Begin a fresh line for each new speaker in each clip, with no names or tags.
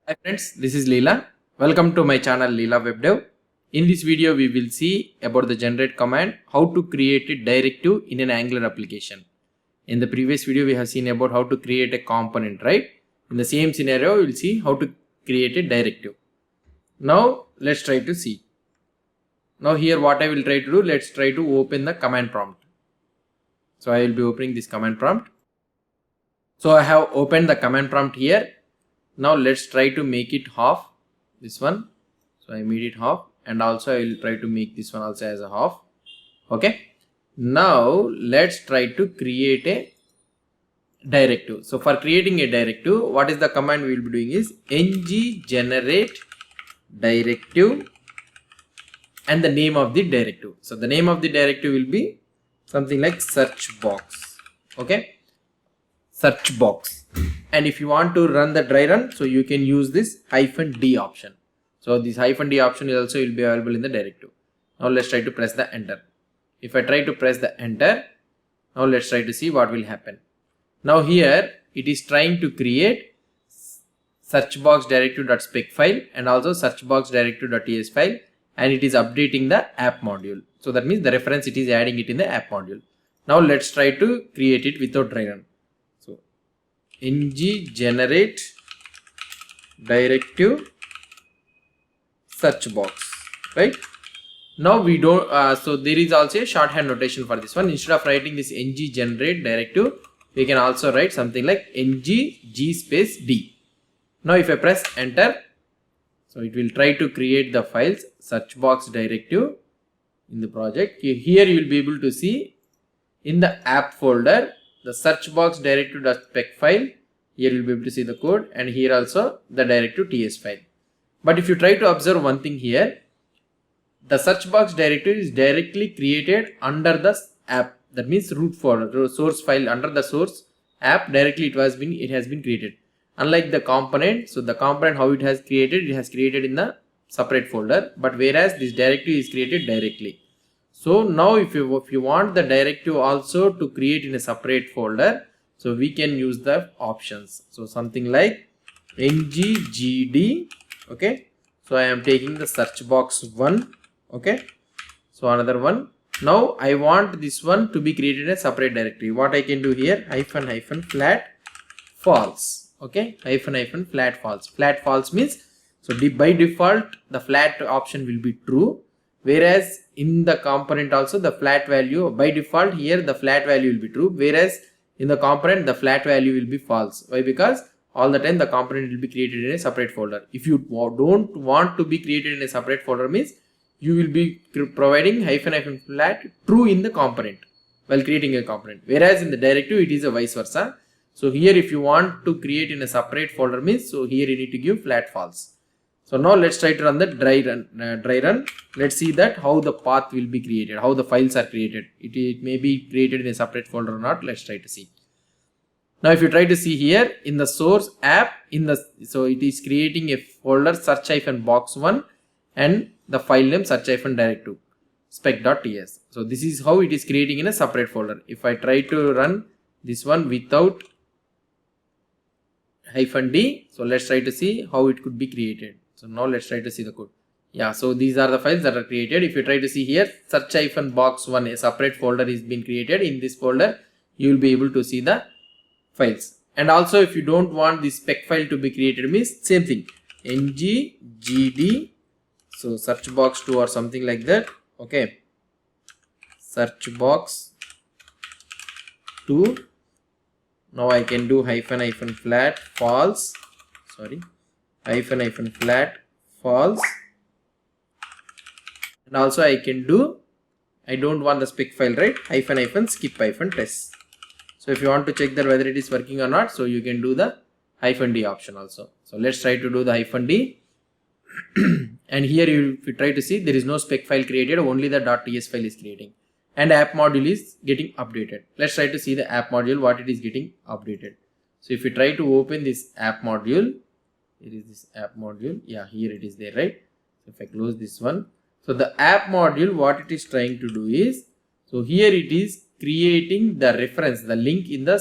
Hi friends, this is Leela. Welcome to my channel Leela Web Dev. In this video, we will see about the generate command, how to create a directive in an Angular application. In the previous video, we have seen about how to create a component, right? In the same scenario, we will see how to create a directive. Now, let's try to see. Now here what I will try to do, let's try to open the command prompt. So I will be opening this command prompt. So I have opened the command prompt here. Now let's try to make it half, this one. So I made it half, and also I will try to make this one also as a half. Okay. Now let's try to create a directive. So for creating a directive, what is the command we will be doing is ng generate directive and the name of the directive. So the name of the directive will be something like search box. Okay. Search box. And if you want to run the dry run, so you can use this -d option. So this -d option also will be available in the directive. Now let's try to press the enter. If I try to press the enter, now let's try to see what will happen. Now here it is trying to create searchbox directive.spec file and also searchbox directive.ts file, and it is updating the app module. So that means the reference it is adding it in the app module. Now let's try to create it without dry run. ng generate directive search box, right? Now we don't so there is also a shorthand notation for this one. Instead of writing this ng generate directive, we can also write something like ng g space d. Now if I press enter, so it will try to create the files search box directive in the project. Here you will be able to see in the app folder the search box directive.spec file. Here you will be able to see the code, and here also the directive.ts file. But if you try to observe one thing here, the search box directive is directly created under the app. That means root folder, source file under the source app directly it has been created. Unlike the component, so the component how it has created in the separate folder, but whereas this directive is created directly. So now if you want the directive also to create in a separate folder, so we can use the options. So something like nggd. Okay. So I am taking the search box one. Okay. So another one. Now I want this one to be created in a separate directory. What I can do here, -- flat false. Okay. -- flat false. Flat false means, so by default the flat option will be true. Whereas in the component also the flat value, by default here the flat value will be true, whereas in the component the flat value will be false. Why? Because all the time the component will be created in a separate folder. If you don't want to be created in a separate folder, means you will be providing -- flat true in the component while creating a component, whereas in the directive it is a vice versa. So here if you want to create in a separate folder, means so here you need to give flat false. So now let's try to run the dry run. Let's see that how the path will be created, how the files are created. It may be created in a separate folder or not. Let's try to see. Now if you try to see here in the source app, so it is creating a folder search-box1 and the file name search-directive spec.ts. So this is how it is creating in a separate folder. If I try to run this one without -d, so let's try to see how it could be created. So now let's try to see the code. Yeah, so these are the files that are created. If you try to see here, search-box1, a separate folder is being created. In this folder, you will be able to see the files. And also if you don't want this spec file to be created, means same thing, nggd, so searchbox2 or something like that. Okay, searchbox2. Now I can do -- flat false, sorry, -- flat false, and also I can do, I don't want the spec file, right, -- skip -test. So if you want to check that whether it is working or not, so you can do the -d option also. So let's try to do the -d. And here if you try to see, there is no spec file created, only the .ts file is creating, and app module is getting updated. Let's try to see the app module, what it is getting updated. So if you try to open this app module, here is this app module. Yeah, here it is there, right? So if I close this one, so the app module, what it is trying to do is, so here it is creating the reference, the link in the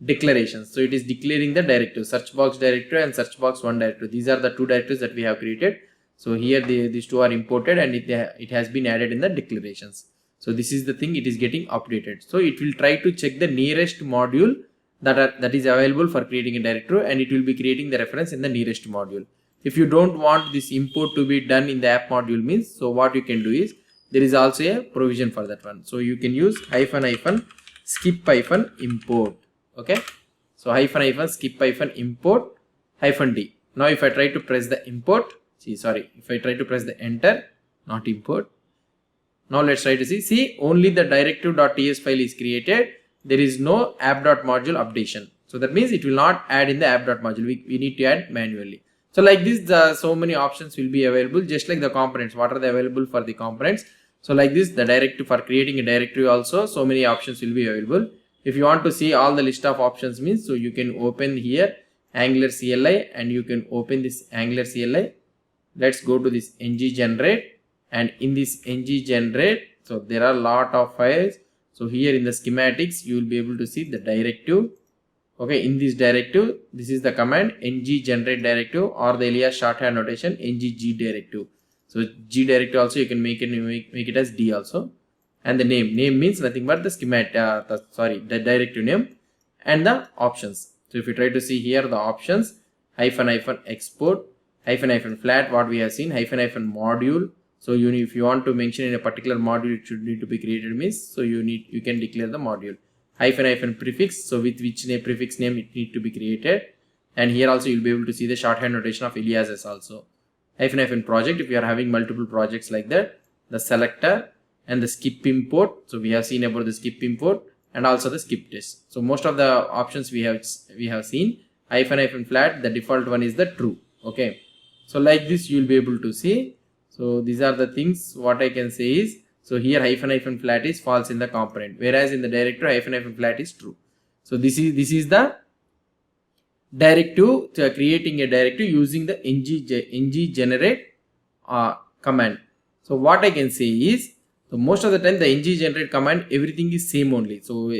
declarations. So it is declaring the directive, search box directory and search box 1 directory. These are the two directives that we have created. So here these two are imported and it has been added in the declarations. So this is the thing, it is getting updated. So it will try to check the nearest module that is available for creating a directory, and it will be creating the reference in the nearest module. If you don't want this import to be done in the app module means, so what you can do is, there is also a provision for that one. So you can use skip import. Okay. So skip import -d. Now if I try to press the import, if I try to press the enter, not import. Now let's try to see only the directive.ts file is created. There is no app.module updation. So that means it will not add in the app.module. We need to add manually. So like this, so many options will be available, just like the components. What are they available for the components? So like this, the directive for creating a directory also, so many options will be available. If you want to see all the list of options means, so you can open here Angular CLI and you can open this Angular CLI. Let's go to this ng generate, and in this ng generate, so there are a lot of files. So here in the schematics, you will be able to see the directive. Okay, in this directive, this is the command ng generate directive, or the alias shorthand notation ng g directive. So g directive also you can make it as d also, and the name means nothing but the schematic, the directive name and the options. So if you try to see here the options, -export, -flat, what we have seen, -module. So if you want to mention in a particular module, it should need to be created means, so you can declare the module. -prefix, so with which prefix name it need to be created, and here also you'll be able to see the shorthand notation of aliases also. -project, if you are having multiple projects like that, the selector and the skip import. So we have seen about the skip import and also the skip test. So most of the options we have seen. -flat, the default one is the true. Okay, so like this you will be able to see. So these are the things what I can say is, so here -flat is false in the component, whereas in the directory -flat is true. So this is the directive, creating a directive using the ng generate command. So what I can say is, so most of the time the ng generate command, everything is same only. So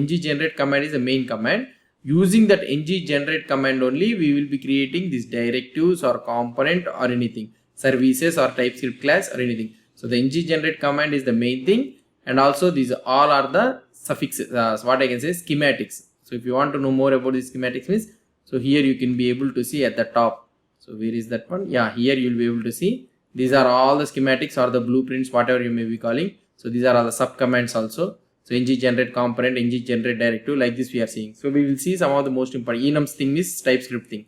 ng generate command is the main command. Using that ng generate command only, we will be creating these directives or component or anything, services or TypeScript class or anything. So the ng generate command is the main thing, and also these all are the suffixes, what I can say, schematics. So if you want to know more about the schematics means, so here you can be able to see at the top. So where is that one? Yeah, here you will be able to see. These are all the schematics or the blueprints, whatever you may be calling. So these are all the sub commands also. So ng generate component, ng generate directive, like this we are seeing. So we will see some of the most important. Enums thing is TypeScript thing.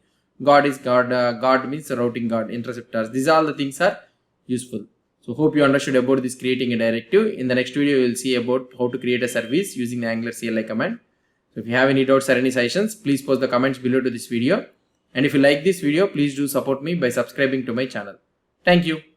God is God. God means routing God. Interceptors. These all the things are useful. So hope you understood about this creating a directive. In the next video, you will see about how to create a service using the Angular CLI command. So if you have any doubts or any suggestions, please post the comments below to this video. And if you like this video, please do support me by subscribing to my channel. Thank you.